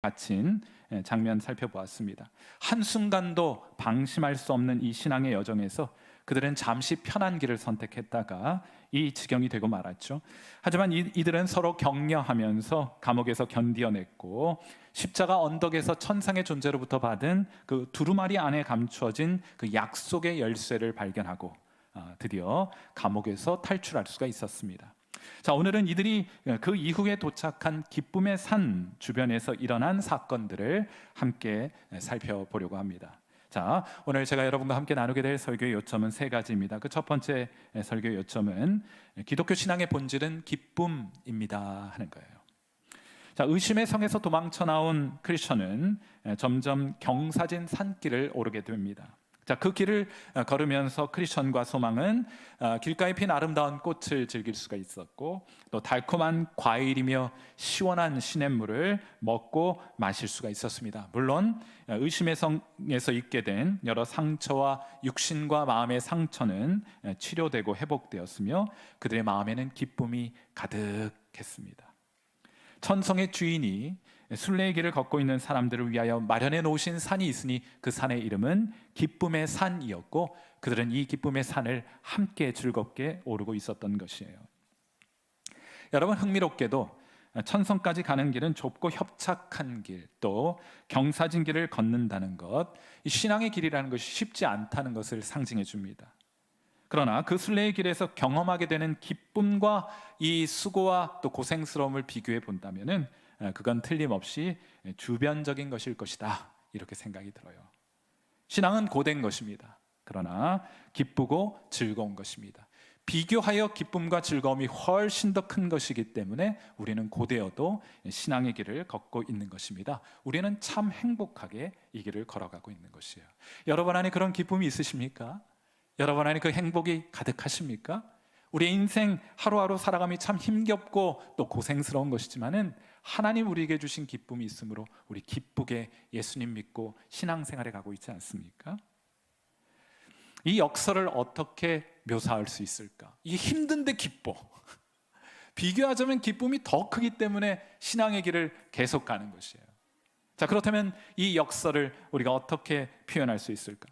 갇힌 장면 살펴보았습니다. 한순간도 방심할 수 없는 이 신앙의 여정에서 그들은 잠시 편한 길을 선택했다가 이 지경이 되고 말았죠. 하지만 이들은 서로 격려하면서 감옥에서 견디어냈고, 십자가 언덕에서 천상의 존재로부터 받은 그 두루마리 안에 감추어진 그 약속의 열쇠를 발견하고 드디어 감옥에서 탈출할 수가 있었습니다. 자, 오늘은 이들이 그 이후에 도착한 기쁨의 산 주변에서 일어난 사건들을 함께 살펴보려고 합니다. 자, 오늘 제가 여러분과 함께 나누게 될 설교의 요점은 세 가지입니다. 그 첫 번째 설교 요점은 기독교 신앙의 본질은 기쁨입니다 하는 거예요. 자, 의심의 성에서 도망쳐 나온 크리스천은 점점 경사진 산길을 오르게 됩니다. 자, 그 길을 걸으면서 크리스천과 소망은 길가에 핀 아름다운 꽃을 즐길 수가 있었고, 또 달콤한 과일이며 시원한 시냇물을 먹고 마실 수가 있었습니다. 물론 의심의 성에서 있게 된 여러 상처와 육신과 마음의 상처는 치료되고 회복되었으며 그들의 마음에는 기쁨이 가득했습니다. 천성의 주인이 순례의 길을 걷고 있는 사람들을 위하여 마련해 놓으신 산이 있으니 그 산의 이름은 기쁨의 산이었고, 그들은 이 기쁨의 산을 함께 즐겁게 오르고 있었던 것이에요. 여러분, 흥미롭게도 천성까지 가는 길은 좁고 협착한 길, 또 경사진 길을 걷는다는 것, 이 신앙의 길이라는 것이 쉽지 않다는 것을 상징해 줍니다. 그러나 그 순례의 길에서 경험하게 되는 기쁨과 이 수고와 또 고생스러움을 비교해 본다면은 그건 틀림없이 주변적인 것일 것이다, 이렇게 생각이 들어요. 신앙은 고된 것입니다. 그러나 기쁘고 즐거운 것입니다. 비교하여 기쁨과 즐거움이 훨씬 더 큰 것이기 때문에 우리는 고되어도 신앙의 길을 걷고 있는 것입니다. 우리는 참 행복하게 이 길을 걸어가고 있는 것이에요. 여러분 안에 그런 기쁨이 있으십니까? 여러분 안에 그 행복이 가득하십니까? 우리의 인생 하루하루 살아감이 참 힘겹고 또 고생스러운 것이지만은 하나님 우리에게 주신 기쁨이 있으므로 우리 기쁘게 예수님 믿고 신앙생활에 가고 있지 않습니까? 이 역설을 어떻게 묘사할 수 있을까? 이게 힘든데 기뻐. 비교하자면 기쁨이 더 크기 때문에 신앙의 길을 계속 가는 것이에요. 자, 그렇다면 이 역설을 우리가 어떻게 표현할 수 있을까?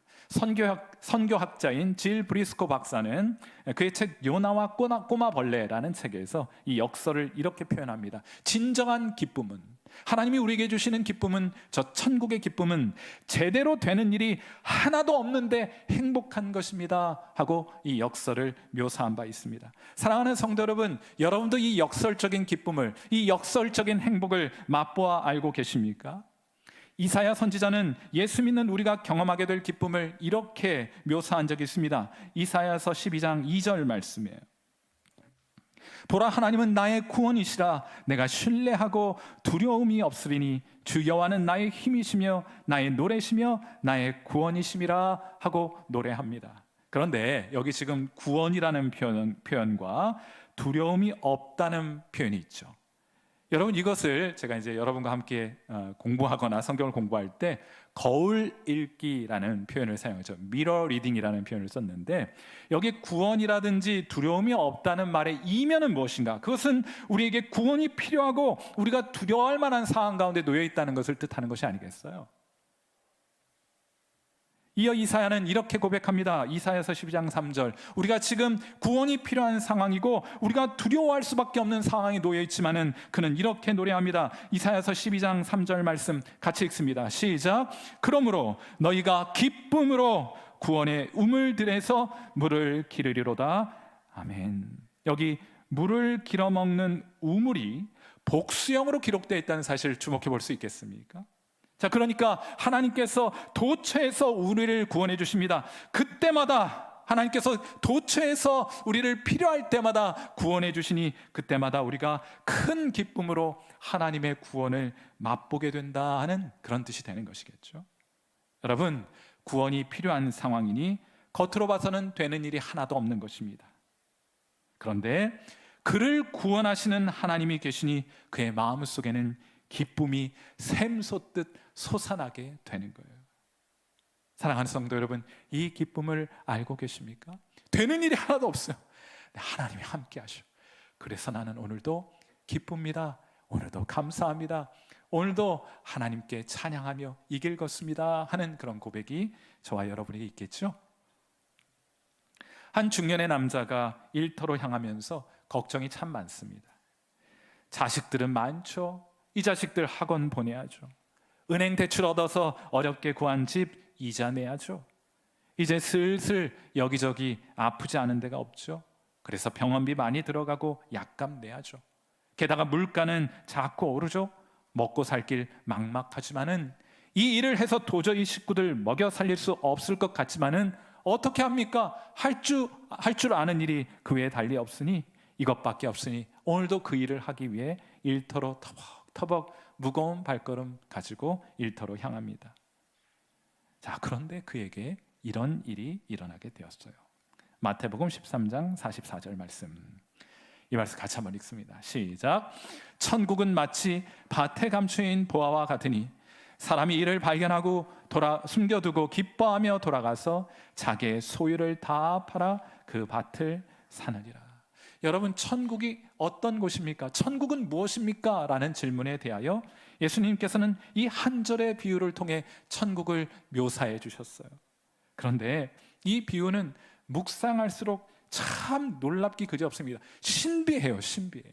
선교학자인 질 브리스코 박사는 그의 책 요나와 꼬마 벌레라는 책에서 이 역설을 이렇게 표현합니다. 진정한 기쁨은, 하나님이 우리에게 주시는 기쁨은, 저 천국의 기쁨은 제대로 되는 일이 하나도 없는데 행복한 것입니다 하고 이 역설을 묘사한 바 있습니다. 사랑하는 성도 여러분, 여러분도 이 역설적인 기쁨을, 이 역설적인 행복을 맛보아 알고 계십니까? 이사야 선지자는 예수 믿는 우리가 경험하게 될 기쁨을 이렇게 묘사한 적이 있습니다. 이사야서 12장 2절 말씀이에요. 보라, 하나님은 나의 구원이시라. 내가 신뢰하고 두려움이 없으리니 주 여호와는 나의 힘이시며 나의 노래시며 나의 구원이심이라 하고 노래합니다. 그런데 여기 지금 구원이라는 표현과 두려움이 없다는 표현이 있죠. 여러분, 이것을 제가 이제 여러분과 함께 공부하거나 성경을 공부할 때 거울 읽기라는 표현을 사용하죠. 미러 리딩이라는 표현을 썼는데, 여기 구원이라든지 두려움이 없다는 말의 이면은 무엇인가? 그것은 우리에게 구원이 필요하고 우리가 두려워할 만한 상황 가운데 놓여 있다는 것을 뜻하는 것이 아니겠어요? 이어 이사야는 이렇게 고백합니다. 이사야서 12장 3절. 우리가 지금 구원이 필요한 상황이고 우리가 두려워할 수밖에 없는 상황에 놓여 있지만은 그는 이렇게 노래합니다. 이사야서 12장 3절 말씀 같이 읽습니다. 시작. 그러므로 너희가 기쁨으로 구원의 우물들에서 물을 기르리로다. 아멘. 여기 물을 길어 먹는 우물이 복수형으로 기록되어 있다는 사실을 주목해 볼 수 있겠습니까? 자, 그러니까 하나님께서 도처에서 우리를 구원해 주십니다. 그때마다 하나님께서 도처에서 우리를 필요할 때마다 구원해 주시니 그때마다 우리가 큰 기쁨으로 하나님의 구원을 맛보게 된다 하는 그런 뜻이 되는 것이겠죠. 여러분, 구원이 필요한 상황이니 겉으로 봐서는 되는 일이 하나도 없는 것입니다. 그런데 그를 구원하시는 하나님이 계시니 그의 마음속에는 기쁨이 샘솟듯 솟아나게 되는 거예요. 사랑하는 성도 여러분, 이 기쁨을 알고 계십니까? 되는 일이 하나도 없어요. 하나님이 함께 하셔. 그래서 나는 오늘도 기쁩니다. 오늘도 감사합니다. 오늘도 하나님께 찬양하며 이 길 걷습니다 하는 그런 고백이 저와 여러분에게 있겠죠? 한 중년의 남자가 일터로 향하면서 걱정이 참 많습니다. 자식들은 많죠. 이 자식들 학원 보내야죠. 은행 대출 얻어서 어렵게 구한 집 이자 내야죠. 이제 슬슬 여기저기 아프지 않은 데가 없죠. 그래서 병원비 많이 들어가고 약값 내야죠. 게다가 물가는 자꾸 오르죠. 먹고 살 길 막막하지만은 이 일을 해서 도저히 식구들 먹여 살릴 수 없을 것 같지만은 어떻게 합니까? 할 줄 아는 일이 그 외에 달리 없으니, 이것밖에 없으니 오늘도 그 일을 하기 위해 일터로 터벅터벅 무거운 발걸음 가지고 일터로 향합니다. 자, 그런데 그에게 이런 일이 일어나게 되었어요. 마태복음 13장 44절 말씀, 이 말씀 같이 한번 읽습니다. 시작. 천국은 마치 밭에 감추인 보화와 같으니 사람이 이를 발견하고 숨겨두고 기뻐하며 돌아가서 자기의 소유를 다 팔아 그 밭을 사느니라. 여러분, 천국이 어떤 곳입니까? 천국은 무엇입니까? 라는 질문에 대하여 예수님께서는 이 한 절의 비유를 통해 천국을 묘사해 주셨어요. 그런데 이 비유는 묵상할수록 참 놀랍기 그지없습니다. 신비해요, 신비해.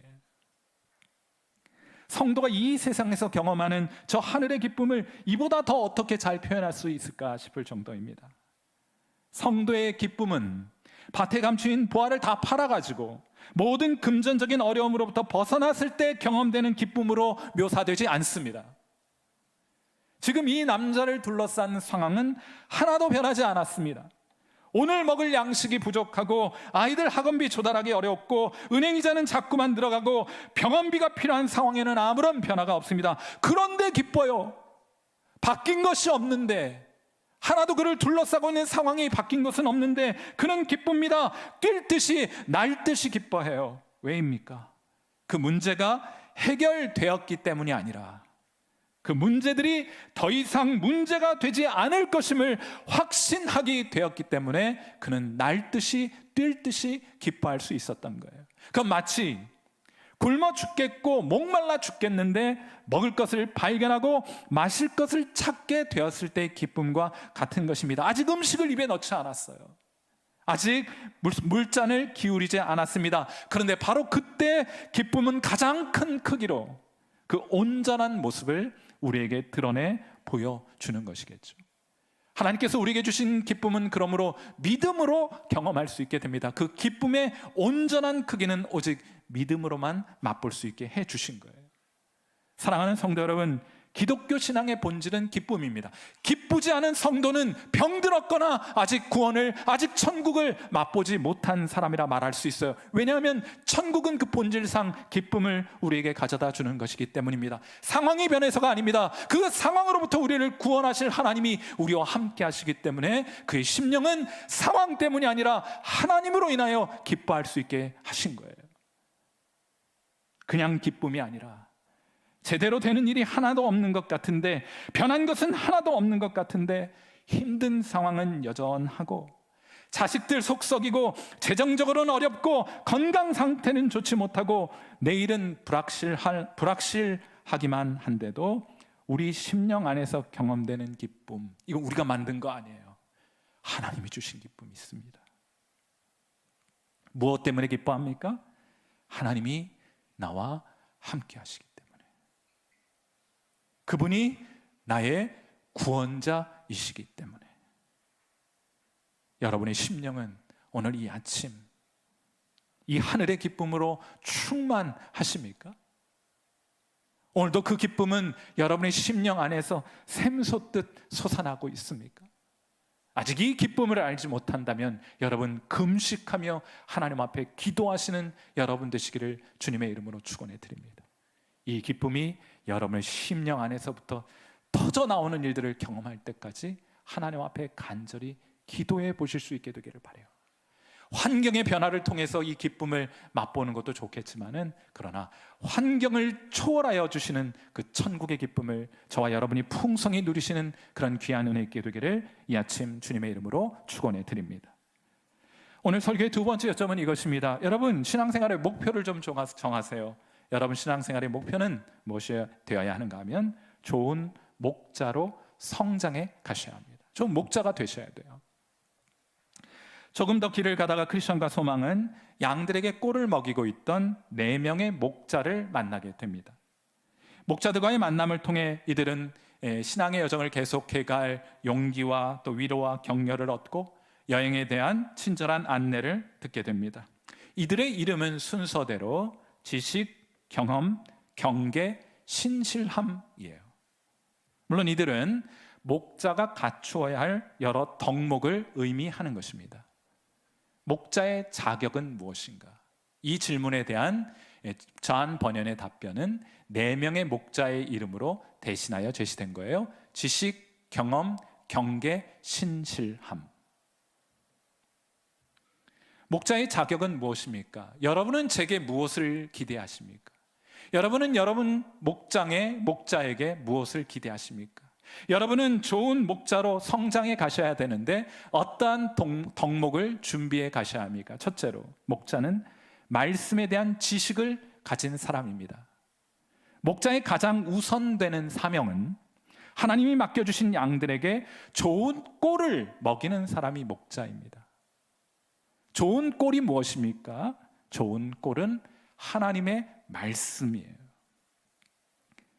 성도가 이 세상에서 경험하는 저 하늘의 기쁨을 이보다 더 어떻게 잘 표현할 수 있을까 싶을 정도입니다. 성도의 기쁨은 밭에 감추인 보화를 다 팔아가지고 모든 금전적인 어려움으로부터 벗어났을 때 경험되는 기쁨으로 묘사되지 않습니다. 지금 이 남자를 둘러싼 상황은 하나도 변하지 않았습니다. 오늘 먹을 양식이 부족하고 아이들 학원비 조달하기 어렵고 은행이자는 자꾸만 들어가고 병원비가 필요한 상황에는 아무런 변화가 없습니다. 그런데 기뻐요. 바뀐 것이 없는데, 하나도 그를 둘러싸고 있는 상황이 바뀐 것은 없는데 그는 기쁩니다. 뛸 듯이 날 듯이 기뻐해요. 왜입니까? 그 문제가 해결되었기 때문이 아니라 그 문제들이 더 이상 문제가 되지 않을 것임을 확신하게 되었기 때문에 그는 날 듯이 뛸 듯이 기뻐할 수 있었던 거예요. 그건 마치 굶어 죽겠고 목말라 죽겠는데 먹을 것을 발견하고 마실 것을 찾게 되었을 때의 기쁨과 같은 것입니다. 아직 음식을 입에 넣지 않았어요. 아직 물잔을 기울이지 않았습니다. 그런데 바로 그때 기쁨은 가장 큰 크기로 그 온전한 모습을 우리에게 드러내 보여주는 것이겠죠. 하나님께서 우리에게 주신 기쁨은 그러므로 믿음으로 경험할 수 있게 됩니다. 그 기쁨의 온전한 크기는 오직 믿음으로만 맛볼 수 있게 해주신 거예요. 사랑하는 성도 여러분, 기독교 신앙의 본질은 기쁨입니다. 기쁘지 않은 성도는 병들었거나 아직 구원을, 아직 천국을 맛보지 못한 사람이라 말할 수 있어요. 왜냐하면 천국은 그 본질상 기쁨을 우리에게 가져다 주는 것이기 때문입니다. 상황이 변해서가 아닙니다. 그 상황으로부터 우리를 구원하실 하나님이 우리와 함께 하시기 때문에 그의 심령은 상황 때문이 아니라 하나님으로 인하여 기뻐할 수 있게 하신 거예요. 그냥 기쁨이 아니라 제대로 되는 일이 하나도 없는 것 같은데, 변한 것은 하나도 없는 것 같은데 힘든 상황은 여전하고, 자식들 속 썩이고, 재정적으로는 어렵고, 건강 상태는 좋지 못하고, 내일은 불확실하기만 한데도 우리 심령 안에서 경험되는 기쁨, 이건 우리가 만든 거 아니에요. 하나님이 주신 기쁨이 있습니다. 무엇 때문에 기뻐합니까? 하나님이 나와 함께 하시기 때문에. 그분이 나의 구원자이시기 때문에. 여러분의 심령은 오늘 이 아침 이 하늘의 기쁨으로 충만하십니까? 오늘도 그 기쁨은 여러분의 심령 안에서 샘솟듯 솟아나고 있습니까? 아직 이 기쁨을 알지 못한다면 여러분 금식하며 하나님 앞에 기도하시는 여러분 되시기를 주님의 이름으로 축원해 드립니다. 이 기쁨이 여러분의 심령 안에서부터 터져 나오는 일들을 경험할 때까지 하나님 앞에 간절히 기도해 보실 수 있게 되기를 바라요. 환경의 변화를 통해서 이 기쁨을 맛보는 것도 좋겠지만은, 그러나 환경을 초월하여 주시는 그 천국의 기쁨을 저와 여러분이 풍성히 누리시는 그런 귀한 은혜 있게 되기를 이 아침 주님의 이름으로 축원해 드립니다. 오늘 설교의 두 번째 요점은 이것입니다. 여러분, 신앙생활의 목표를 좀 정하세요. 여러분 신앙생활의 목표는 무엇이 되어야 하는가 하면 좋은 목자로 성장해 가셔야 합니다. 좋은 목자가 되셔야 돼요. 조금 더 길을 가다가 크리스천과 소망은 양들에게 꼴을 먹이고 있던 4명의 목자를 만나게 됩니다. 목자들과의 만남을 통해 이들은 신앙의 여정을 계속해 갈 용기와 또 위로와 격려를 얻고 여행에 대한 친절한 안내를 듣게 됩니다. 이들의 이름은 순서대로 지식, 경험, 경계, 신실함이에요. 물론 이들은 목자가 갖추어야 할 여러 덕목을 의미하는 것입니다. 목자의 자격은 무엇인가? 이 질문에 대한 존 번연의 답변은 4명의 목자의 이름으로 대신하여 제시된 거예요. 지식, 경험, 경계, 신실함. 목자의 자격은 무엇입니까? 여러분은 제게 무엇을 기대하십니까? 여러분은 여러분 목자에게 무엇을 기대하십니까? 여러분은 좋은 목자로 성장해 가셔야 되는데 어떠한 덕목을 준비해 가셔야 합니까? 첫째로, 목자는 말씀에 대한 지식을 가진 사람입니다. 목자의 가장 우선되는 사명은 하나님이 맡겨주신 양들에게 좋은 꼴을 먹이는 사람이 목자입니다. 좋은 꼴이 무엇입니까? 좋은 꼴은 하나님의 말씀이에요.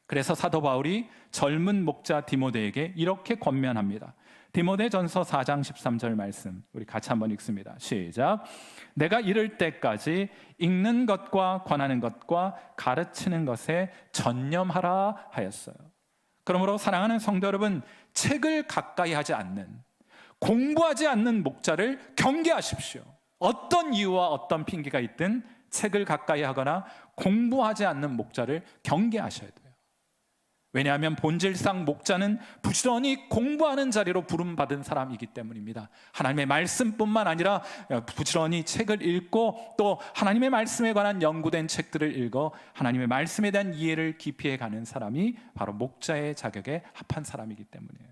그래서 사도 바울이 젊은 목자 디모데에게 이렇게 권면합니다. 디모데전서 4장 13절 말씀 우리 같이 한번 읽습니다. 시작. 내가 이를 때까지 읽는 것과 권하는 것과 가르치는 것에 전념하라 하였어요. 그러므로 사랑하는 성도 여러분, 책을 가까이 하지 않는, 공부하지 않는 목자를 경계하십시오. 어떤 이유와 어떤 핑계가 있든 책을 가까이 하거나 공부하지 않는 목자를 경계하셔야 돼요. 왜냐하면 본질상 목자는 부지런히 공부하는 자리로 부름받은 사람이기 때문입니다. 하나님의 말씀뿐만 아니라 부지런히 책을 읽고 또 하나님의 말씀에 관한 연구된 책들을 읽어 하나님의 말씀에 대한 이해를 깊이 해가는 사람이 바로 목자의 자격에 합한 사람이기 때문이에요.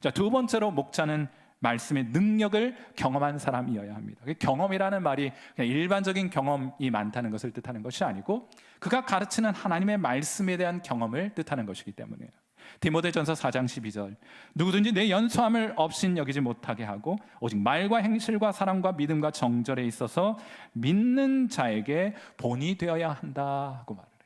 자, 두 번째로 목자는 말씀의 능력을 경험한 사람이어야 합니다. 경험이라는 말이 그냥 일반적인 경험이 많다는 것을 뜻하는 것이 아니고 그가 가르치는 하나님의 말씀에 대한 경험을 뜻하는 것이기 때문이에요. 디모데전서 4장 12절 누구든지 내 연소함을 없인 여기지 못하게 하고 오직 말과 행실과 사랑과 믿음과 정절에 있어서 믿는 자에게 본이 되어야 한다 하고 말을 해요.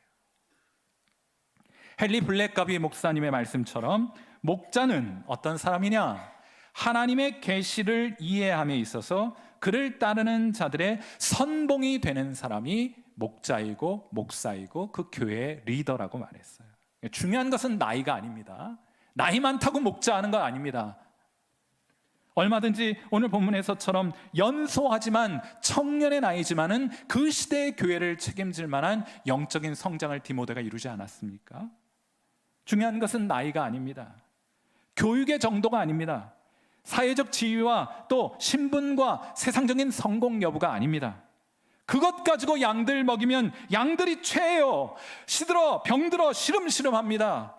헨리 블랙가비 목사님의 말씀처럼 목자는 어떤 사람이냐? 하나님의 계시를 이해함에 있어서 그를 따르는 자들의 선봉이 되는 사람이 목자이고 목사이고 그 교회의 리더라고 말했어요. 중요한 것은 나이가 아닙니다. 나이 많다고 목자하는 건 아닙니다. 얼마든지 오늘 본문에서처럼 연소하지만 청년의 나이지만은 그 시대의 교회를 책임질 만한 영적인 성장을 디모데가 이루지 않았습니까? 중요한 것은 나이가 아닙니다. 교육의 정도가 아닙니다. 사회적 지위와 또 신분과 세상적인 성공 여부가 아닙니다. 그것 가지고 양들 먹이면 양들이 최해요. 시들어 병들어 시름시름합니다.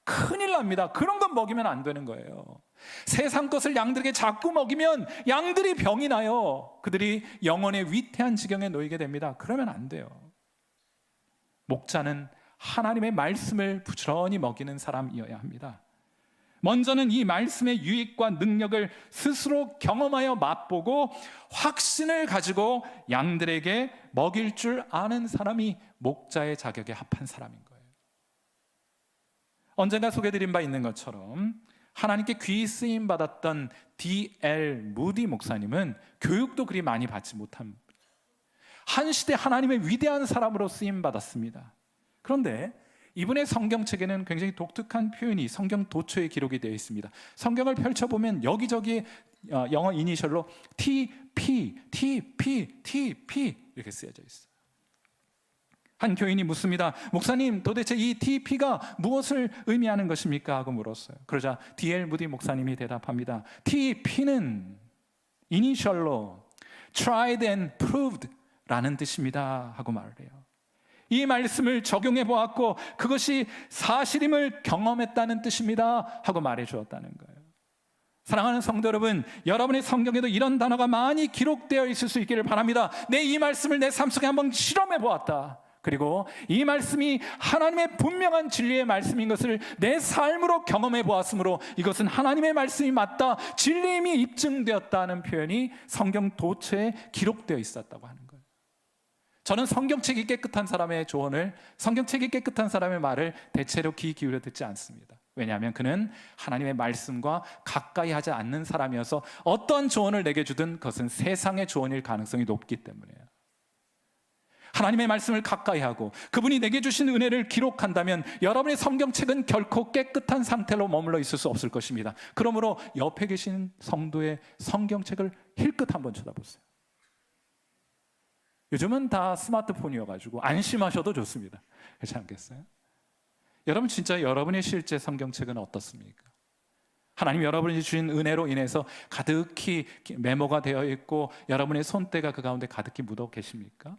큰일 납니다. 그런 건 먹이면 안 되는 거예요. 세상 것을 양들에게 자꾸 먹이면 양들이 병이 나요. 그들이 영혼의 위태한 지경에 놓이게 됩니다. 그러면 안 돼요. 목자는 하나님의 말씀을 부지런히 먹이는 사람이어야 합니다. 먼저는 이 말씀의 유익과 능력을 스스로 경험하여 맛보고 확신을 가지고 양들에게 먹일 줄 아는 사람이 목자의 자격에 합한 사람인 거예요. 언젠가 소개드린 바 있는 것처럼 하나님께 귀히 쓰임 받았던 D.L. 무디 목사님은 교육도 그리 많이 받지 못한 한 시대 하나님의 위대한 사람으로 쓰임 받았습니다. 그런데 이분의 성경책에는 굉장히 독특한 표현이 성경 도초에 기록이 되어 있습니다. 성경을 펼쳐보면 여기저기 영어 이니셜로 TP, TP, TP 이렇게 쓰여져 있어요. 한 교인이 묻습니다. 목사님, 도대체 이 TP가 무엇을 의미하는 것입니까? 하고 물었어요. 그러자 D.L. 무디 목사님이 대답합니다. TP는 이니셜로 tried and proved 라는 뜻입니다 하고 말을 해요. 이 말씀을 적용해 보았고 그것이 사실임을 경험했다는 뜻입니다 하고 말해 주었다는 거예요. 사랑하는 성도 여러분, 여러분의 성경에도 이런 단어가 많이 기록되어 있을 수 있기를 바랍니다. 내 이 말씀을 내 삶 속에 한번 실험해 보았다. 그리고 이 말씀이 하나님의 분명한 진리의 말씀인 것을 내 삶으로 경험해 보았으므로 이것은 하나님의 말씀이 맞다, 진리임이 입증되었다는 표현이 성경 도처에 기록되어 있었다고 하는 거예요. 저는 성경책이 깨끗한 사람의 조언을, 성경책이 깨끗한 사람의 말을 대체로 귀 기울여 듣지 않습니다. 왜냐하면 그는 하나님의 말씀과 가까이 하지 않는 사람이어서 어떤 조언을 내게 주든 그것은 세상의 조언일 가능성이 높기 때문이에요. 하나님의 말씀을 가까이 하고 그분이 내게 주신 은혜를 기록한다면 여러분의 성경책은 결코 깨끗한 상태로 머물러 있을 수 없을 것입니다. 그러므로 옆에 계신 성도의 성경책을 힐끗 한번 쳐다보세요. 요즘은 다 스마트폰이어가지고 안심하셔도 좋습니다. 그렇지 않겠어요? 여러분, 진짜 여러분의 실제 성경책은 어떻습니까? 하나님 여러분이 주신 은혜로 인해서 가득히 메모가 되어 있고 여러분의 손때가 그 가운데 가득히 묻어 계십니까?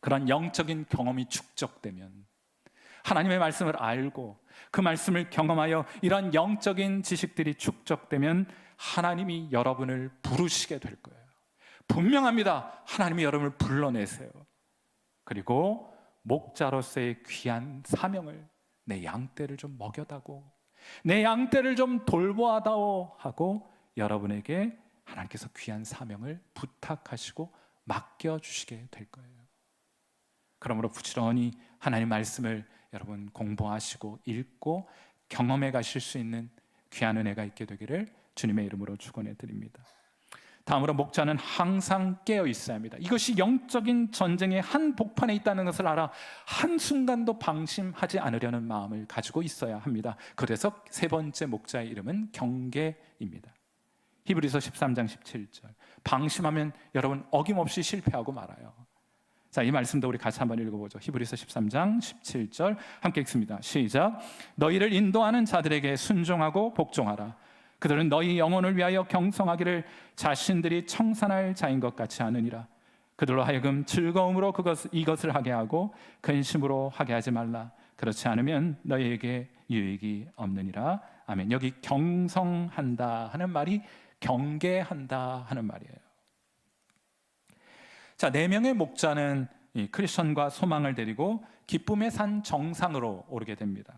그런 영적인 경험이 축적되면, 하나님의 말씀을 알고 그 말씀을 경험하여 이런 영적인 지식들이 축적되면 하나님이 여러분을 부르시게 될 거예요. 분명합니다. 하나님이 여러분을 불러내세요. 그리고 목자로서의 귀한 사명을, 내 양떼를 좀 먹여다오, 내 양떼를 좀 돌보아다오 하고 여러분에게 하나님께서 귀한 사명을 부탁하시고 맡겨주시게 될 거예요. 그러므로 부지런히 하나님 말씀을 여러분 공부하시고 읽고 경험해 가실 수 있는 귀한 은혜가 있게 되기를 주님의 이름으로 축원해 드립니다. 다음으로 목자는 항상 깨어 있어야 합니다. 이것이 영적인 전쟁의 한 복판에 있다는 것을 알아 한순간도 방심하지 않으려는 마음을 가지고 있어야 합니다. 그래서 세 번째 목자의 이름은 경계입니다. 히브리서 13장 17절. 방심하면 여러분 어김없이 실패하고 말아요. 자, 이 말씀도 우리 같이 한번 읽어보죠. 히브리서 13장 17절 함께 읽습니다. 시작. 너희를 인도하는 자들에게 순종하고 복종하라. 그들은 너희 영혼을 위하여 경성하기를 자신들이 청산할 자인 것 같이 하느니라. 그들로 하여금 즐거움으로 이것을 하게 하고 근심으로 하게 하지 말라. 그렇지 않으면 너희에게 유익이 없느니라. 아멘. 여기 경성한다 하는 말이 경계한다 하는 말이에요. 자, 4명의 목자는 이 크리스천과 소망을 데리고 기쁨의 산 정상으로 오르게 됩니다.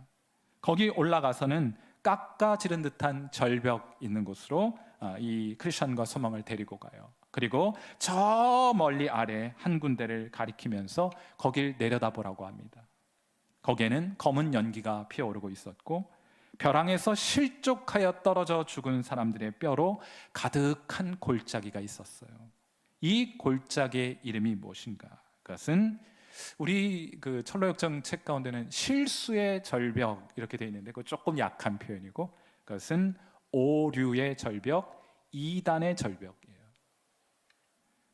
거기 올라가서는 깎아지른 듯한 절벽 있는 곳으로 이 크리스천과 소망을 데리고 가요. 그리고 저 멀리 아래 한 군데를 가리키면서 거길 내려다보라고 합니다. 거기에는 검은 연기가 피어오르고 있었고 벼랑에서 실족하여 떨어져 죽은 사람들의 뼈로 가득한 골짜기가 있었어요. 이 골짜기의 이름이 무엇인가? 그것은 우리 그 철로역정 책 가운데는 실수의 절벽 이렇게 되어 있는데 그 조금 약한 표현이고 그것은 오류의 절벽, 이단의 절벽이에요.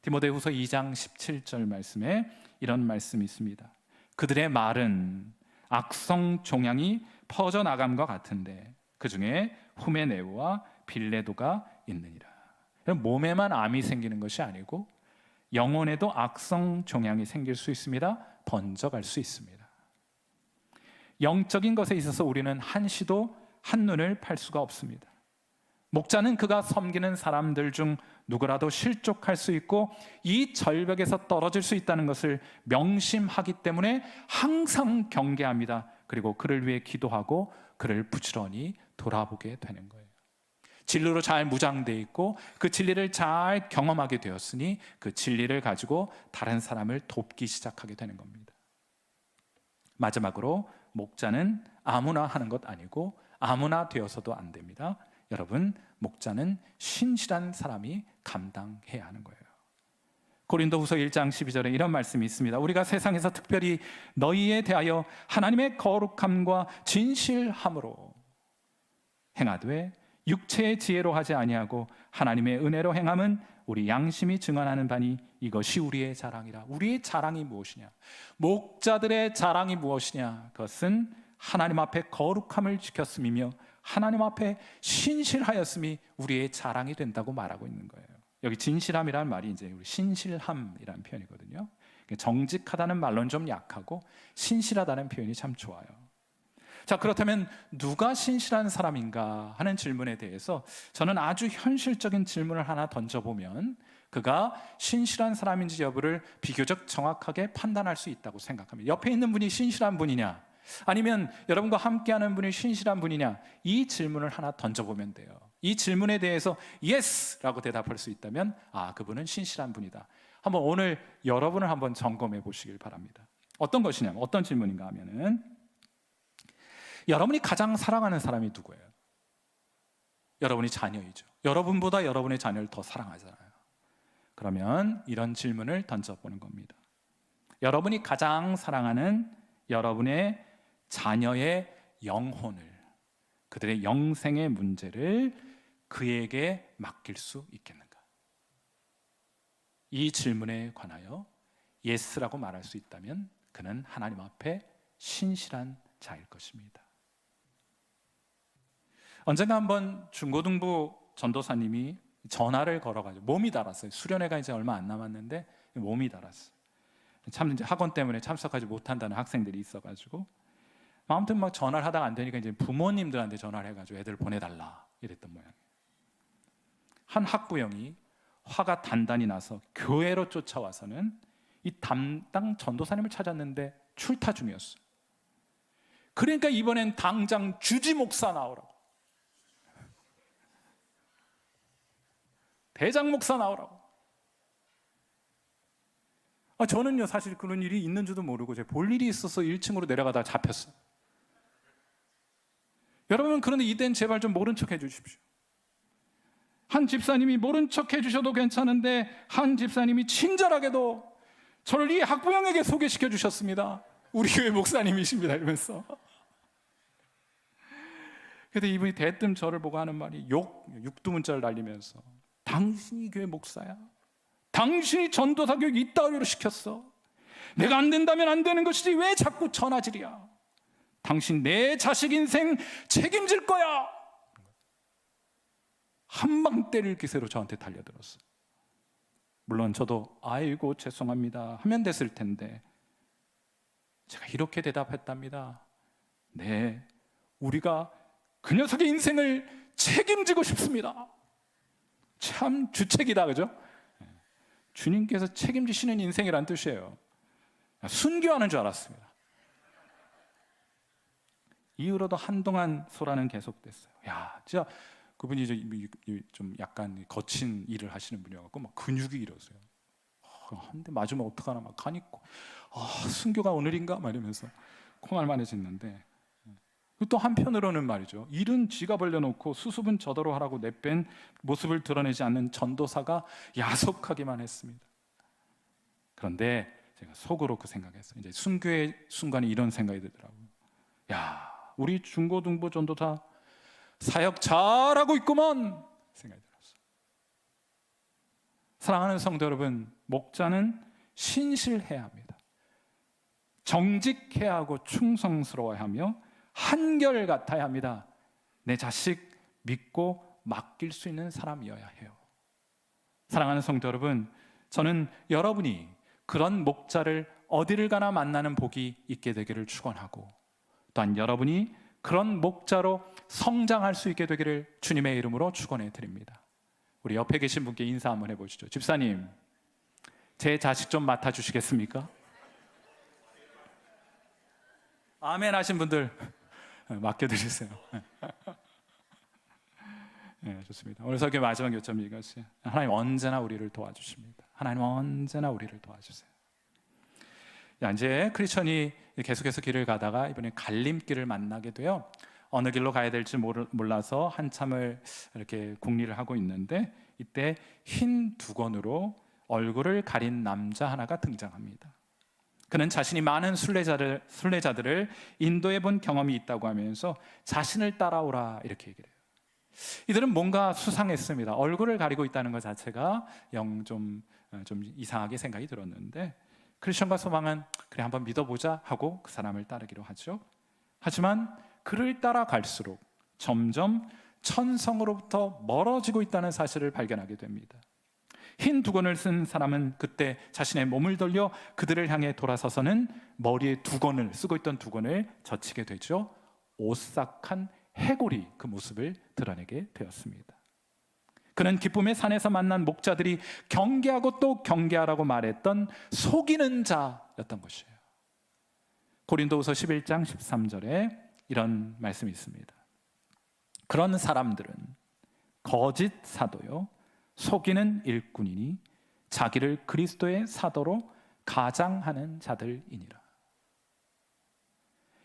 디모데후서 2장 17절 말씀에 이런 말씀이 있습니다. 그들의 말은 악성 종양이 퍼져나감과 같은데 그 중에 후메네오와 빌레도가 있느니라. 몸에만 암이 생기는 것이 아니고 영혼에도 악성 종양이 생길 수 있습니다. 번져갈 수 있습니다. 영적인 것에 있어서 우리는 한시도 한눈을 팔 수가 없습니다. 목자는 그가 섬기는 사람들 중 누구라도 실족할 수 있고 이 절벽에서 떨어질 수 있다는 것을 명심하기 때문에 항상 경계합니다. 그리고 그를 위해 기도하고 그를 부지런히 돌아보게 되는 거예요. 진리로 잘 무장되어 있고 그 진리를 잘 경험하게 되었으니 그 진리를 가지고 다른 사람을 돕기 시작하게 되는 겁니다. 마지막으로 목자는 아무나 하는 것 아니고 아무나 되어서도 안 됩니다. 여러분, 목자는 신실한 사람이 감당해야 하는 거예요. 고린도후서 1장 12절에 이런 말씀이 있습니다. 우리가 세상에서 특별히 너희에 대하여 하나님의 거룩함과 진실함으로 행하되 육체의 지혜로 하지 아니하고 하나님의 은혜로 행함은 우리 양심이 증언하는 바니 이것이 우리의 자랑이라. 우리의 자랑이 무엇이냐? 목자들의 자랑이 무엇이냐? 그것은 하나님 앞에 거룩함을 지켰음이며 하나님 앞에 신실하였음이 우리의 자랑이 된다고 말하고 있는 거예요. 여기 진실함이라는 말이 이제 우리 신실함이라는 표현이거든요. 정직하다는 말로는 좀 약하고 신실하다는 표현이 참 좋아요. 자, 그렇다면 누가 신실한 사람인가 하는 질문에 대해서 저는 아주 현실적인 질문을 하나 던져보면 그가 신실한 사람인지 여부를 비교적 정확하게 판단할 수 있다고 생각합니다. 옆에 있는 분이 신실한 분이냐, 아니면 여러분과 함께하는 분이 신실한 분이냐, 이 질문을 하나 던져보면 돼요. 이 질문에 대해서 예스라고 대답할 수 있다면 그분은 신실한 분이다. 한번 오늘 여러분을 한번 점검해 보시길 바랍니다. 어떤 것이냐면, 어떤 질문인가 하면은, 여러분이 가장 사랑하는 사람이 누구예요? 여러분이 자녀이죠. 여러분보다 여러분의 자녀를 더 사랑하잖아요. 그러면 이런 질문을 던져보는 겁니다. 여러분이 가장 사랑하는 여러분의 자녀의 영혼을, 그들의 영생의 문제를 그에게 맡길 수 있겠는가? 이 질문에 관하여 예스라고 말할 수 있다면 그는 하나님 앞에 신실한 자일 것입니다. 언젠가 한번 중고등부 전도사님이 전화를 걸어가지고 몸이 달았어요. 수련회가 이제 얼마 안 남았는데 몸이 달았어요. 참 이제 학원 때문에 참석하지 못한다는 학생들이 있어가지고 아무튼 막 전화를 하다가 안 되니까 이제 부모님들한테 전화를 해가지고 애들 보내달라 이랬던 모양이에요. 한 학부형이 화가 단단히 나서 교회로 쫓아와서는 이 담당 전도사님을 찾았는데 출타 중이었어요. 그러니까 이번엔 당장 주지 목사 나오라고, 대장 목사 나오라고. 저는요 사실 그런 일이 있는 줄도 모르고 제가 볼 일이 있어서 1층으로 내려가다가 잡혔어요. 여러분, 그런데 이때는 제발 좀 모른 척 해주십시오. 한 집사님이 모른 척 해주셔도 괜찮은데 한 집사님이 친절하게도 저를 이 학부형에게 소개시켜 주셨습니다. 우리 교회 목사님이십니다 이러면서. 그런데 이분이 대뜸 저를 보고 하는 말이 육두문자를 날리면서, 당신이 교회 목사야? 당신이 전도사 교육 이따위로 시켰어? 내가 안 된다면 안 되는 것이지 왜 자꾸 전화질이야? 당신 내 자식 인생 책임질 거야. 한방 때릴 기세로 저한테 달려들었어. 물론 저도 아이고 죄송합니다 하면 됐을 텐데 제가 이렇게 대답했답니다. 네, 우리가 그 녀석의 인생을 책임지고 싶습니다. 참 주책이다, 그죠? 주님께서 책임지시는 인생이란 뜻이에요. 순교하는 줄 알았습니다. 이후로도 한동안 소란은 계속됐어요. 야, 진짜 그분이 좀 약간 거친 일을 하시는 분이어서 막 근육이 일어서요. 한 대 맞으면 어떡하나 막 가니까 순교가 오늘인가? 막 이러면서 콩알만해졌는데, 또 한편으로는 말이죠, 일은 지가 벌려놓고 수습은 저더러 하라고 내뺀 모습을 드러내지 않는 전도사가 야속하기만 했습니다. 그런데 제가 속으로 그 생각했어요. 이제 순교의 순간에 이런 생각이 들더라고요. 야, 우리 중고등부 전도사 사역 잘하고 있구먼 생각이 들었어요. 사랑하는 성도 여러분, 목자는 신실해야 합니다. 정직해야 하고 충성스러워야 하며 한결같아야 합니다. 내 자식 믿고 맡길 수 있는 사람이어야 해요. 사랑하는 성도 여러분, 저는 여러분이 그런 목자를 어디를 가나 만나는 복이 있게 되기를 축원하고, 또한 여러분이 그런 목자로 성장할 수 있게 되기를 주님의 이름으로 축원해 드립니다. 우리 옆에 계신 분께 인사 한번 해보시죠. 집사님, 제 자식 좀 맡아주시겠습니까? 아멘 하신 분들 맡겨드리세요. 네, 좋습니다. 오늘 설교 마지막 요점이 이것이에요. 하나님 언제나 우리를 도와주십니다. 하나님 언제나 우리를 도와주세요. 이제 크리스천이 계속해서 길을 가다가 이번에 갈림길을 만나게 돼요. 어느 길로 가야 될지 몰라서 한참을 이렇게 궁리를 하고 있는데, 이때 흰 두건으로 얼굴을 가린 남자 하나가 등장합니다. 그는 자신이 많은 순례자들을 인도해 본 경험이 있다고 하면서 자신을 따라오라 이렇게 얘기를 해요. 이들은 뭔가 수상했습니다. 얼굴을 가리고 있다는 것 자체가 좀 이상하게 생각이 들었는데, 크리스천과 소망은 그래 한번 믿어보자 하고 그 사람을 따르기로 하죠. 하지만 그를 따라갈수록 점점 천성으로부터 멀어지고 있다는 사실을 발견하게 됩니다. 흰 두건을 쓴 사람은 그때 자신의 몸을 돌려 그들을 향해 돌아서서는 머리에 두건을 쓰고 있던 두건을 젖히게 되죠. 오싹한 해골이 그 모습을 드러내게 되었습니다. 그는 기쁨의 산에서 만난 목자들이 경계하고 또 경계하라고 말했던 속이는 자였던 것이에요. 고린도후서 11장 13절에 이런 말씀이 있습니다. 그런 사람들은 거짓 사도요 속이는 일꾼이니 자기를 그리스도의 사도로 가장하는 자들이니라.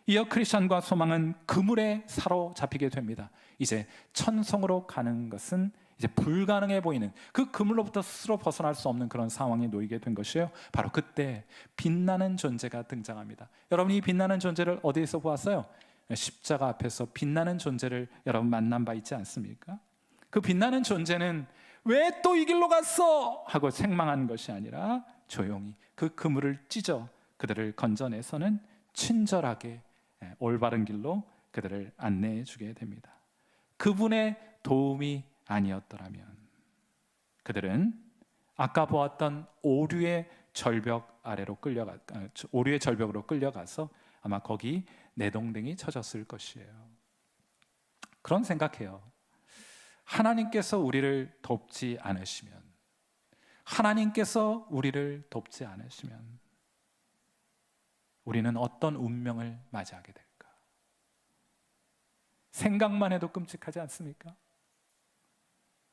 이어 크리스천과 소망은 그물에 사로잡히게 됩니다. 이제 천성으로 가는 것은 이제 불가능해 보이는 그 그물로부터 스스로 벗어날 수 없는 그런 상황에 놓이게 된 것이에요. 바로 그때 빛나는 존재가 등장합니다. 여러분이 빛나는 존재를 어디에서 보았어요? 십자가 앞에서 빛나는 존재를 여러분 만난 바 있지 않습니까? 그 빛나는 존재는 왜 또 이 길로 갔어? 하고 책망한 것이 아니라 조용히 그 그물을 찢어 그들을 건져내서는 친절하게 올바른 길로 그들을 안내해 주게 됩니다. 그분의 도움이 아니었더라면 그들은 아까 보았던 오류의 절벽 아래로 오류의 절벽으로 끌려가서 아마 거기 내동댕이 쳐졌을 것이에요. 그런 생각해요. 하나님께서 우리를 돕지 않으시면, 하나님께서 우리를 돕지 않으시면 우리는 어떤 운명을 맞이하게 될까? 생각만 해도 끔찍하지 않습니까?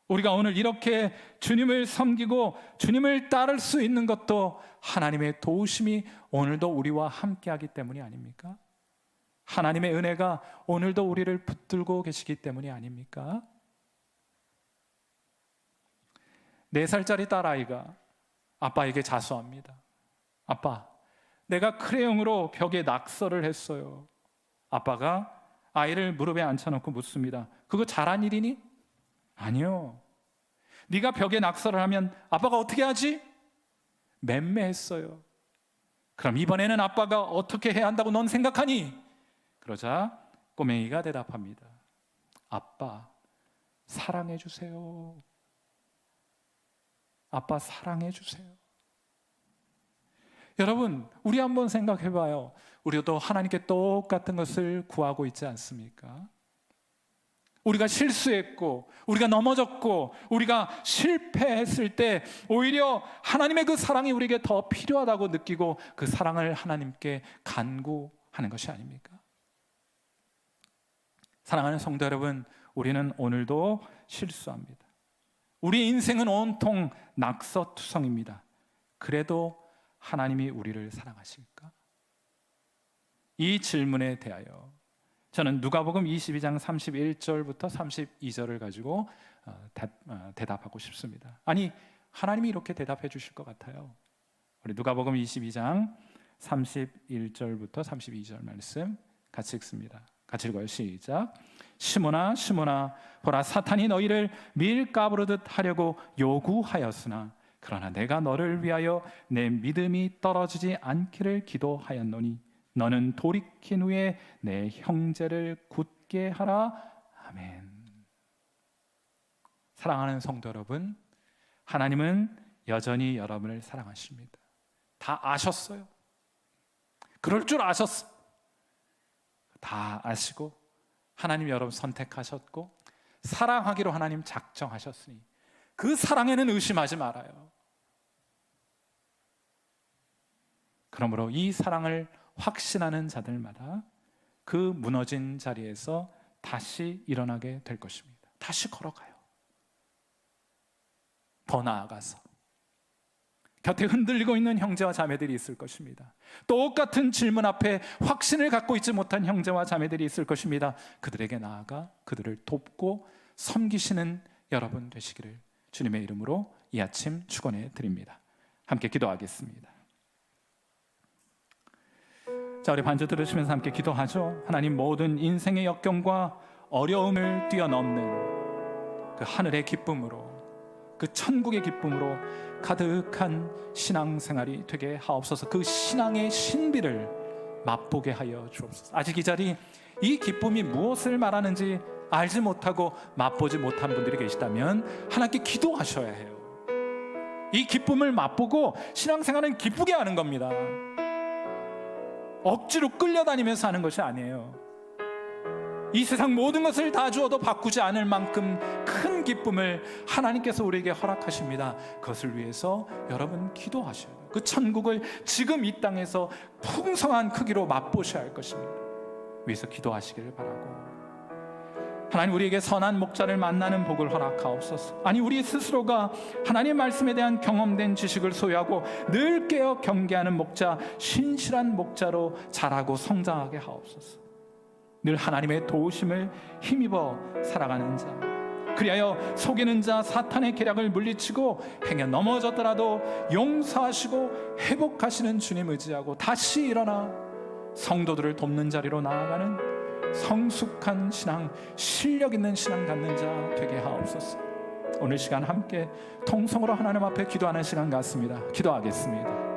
우리가 오늘 이렇게 주님을 섬기고 주님을 따를 수 있는 것도 하나님의 도우심이 오늘도 우리와 함께하기 때문이 아닙니까? 하나님의 은혜가 오늘도 우리를 붙들고 계시기 때문이 아닙니까? 4살짜리 딸아이가 아빠에게 자수합니다. 아빠, 내가 크레용으로 벽에 낙서를 했어요. 아빠가 아이를 무릎에 앉혀놓고 묻습니다. 그거 잘한 일이니? 아니요. 네가 벽에 낙서를 하면 아빠가 어떻게 하지? 맴매했어요. 그럼 이번에는 아빠가 어떻게 해야 한다고 넌 생각하니? 그러자 꼬맹이가 대답합니다. 아빠, 사랑해 주세요. 아빠, 사랑해 주세요. 여러분, 우리 한번 생각해 봐요. 우리도 하나님께 똑같은 것을 구하고 있지 않습니까? 우리가 실수했고, 우리가 넘어졌고, 우리가 실패했을 때 오히려 하나님의 그 사랑이 우리에게 더 필요하다고 느끼고 그 사랑을 하나님께 간구하는 것이 아닙니까? 사랑하는 성도 여러분, 우리는 오늘도 실수합니다. 우리 인생은 온통 낙서투성입니다. 그래도 하나님이 우리를 사랑하실까? 이 질문에 대하여 저는 누가복음 22장 31절부터 32절을 가지고 대답하고 싶습니다. 아니, 하나님이 이렇게 대답해 주실 것 같아요. 우리 누가복음 22장 31절부터 32절 말씀 같이 읽습니다. 같이 읽어요. 시작. 시몬아, 시몬아, 보라, 사탄이 너희를 밀가부르듯 하려고 요구하였으나 그러나 내가 너를 위하여 내 믿음이 떨어지지 않기를 기도하였노니 너는 돌이킨 후에 내 형제를 굳게 하라. 아멘. 사랑하는 성도 여러분, 하나님은 여전히 여러분을 사랑하십니다. 다 아셨어요. 그럴 줄 아셨어. 다 아시고 하나님 여러분 선택하셨고 사랑하기로 하나님 작정하셨으니 그 사랑에는 의심하지 말아요. 그러므로 이 사랑을 확신하는 자들마다 그 무너진 자리에서 다시 일어나게 될 것입니다. 다시 걸어가요. 더 나아가서 곁에 흔들리고 있는 형제와 자매들이 있을 것입니다. 똑같은 질문 앞에 확신을 갖고 있지 못한 형제와 자매들이 있을 것입니다. 그들에게 나아가 그들을 돕고 섬기시는 여러분 되시기를 주님의 이름으로 이 아침 축원해 드립니다. 함께 기도하겠습니다. 자, 우리 반주 들으시면서 함께 기도하죠. 하나님, 모든 인생의 역경과 어려움을 뛰어넘는 그 하늘의 기쁨으로, 그 천국의 기쁨으로 가득한 신앙생활이 되게 하옵소서. 그 신앙의 신비를 맛보게 하여 주옵소서. 아직 이 자리 이 기쁨이 무엇을 말하는지 알지 못하고 맛보지 못한 분들이 계시다면 하나님께 기도하셔야 해요. 이 기쁨을 맛보고 신앙생활은 기쁘게 하는 겁니다. 억지로 끌려다니면서 하는 것이 아니에요. 이 세상 모든 것을 다 주어도 바꾸지 않을 만큼 큰 기쁨을 하나님께서 우리에게 허락하십니다. 그것을 위해서 여러분 기도하셔야 돼요. 그 천국을 지금 이 땅에서 풍성한 크기로 맛보셔야 할 것입니다. 위해서 기도하시기를 바라고, 하나님 우리에게 선한 목자를 만나는 복을 허락하옵소서. 아니 우리 스스로가 하나님의 말씀에 대한 경험된 지식을 소유하고 늘 깨어 경계하는 목자, 신실한 목자로 자라고 성장하게 하옵소서. 늘 하나님의 도우심을 힘입어 살아가는 자, 그리하여 속이는 자 사탄의 계략을 물리치고 행여 넘어졌더라도 용서하시고 회복하시는 주님 의지하고 다시 일어나 성도들을 돕는 자리로 나아가는 성숙한 신앙, 실력 있는 신앙 갖는 자 되게 하옵소서. 오늘 시간 함께 통성으로 하나님 앞에 기도하는 시간 같습니다. 기도하겠습니다.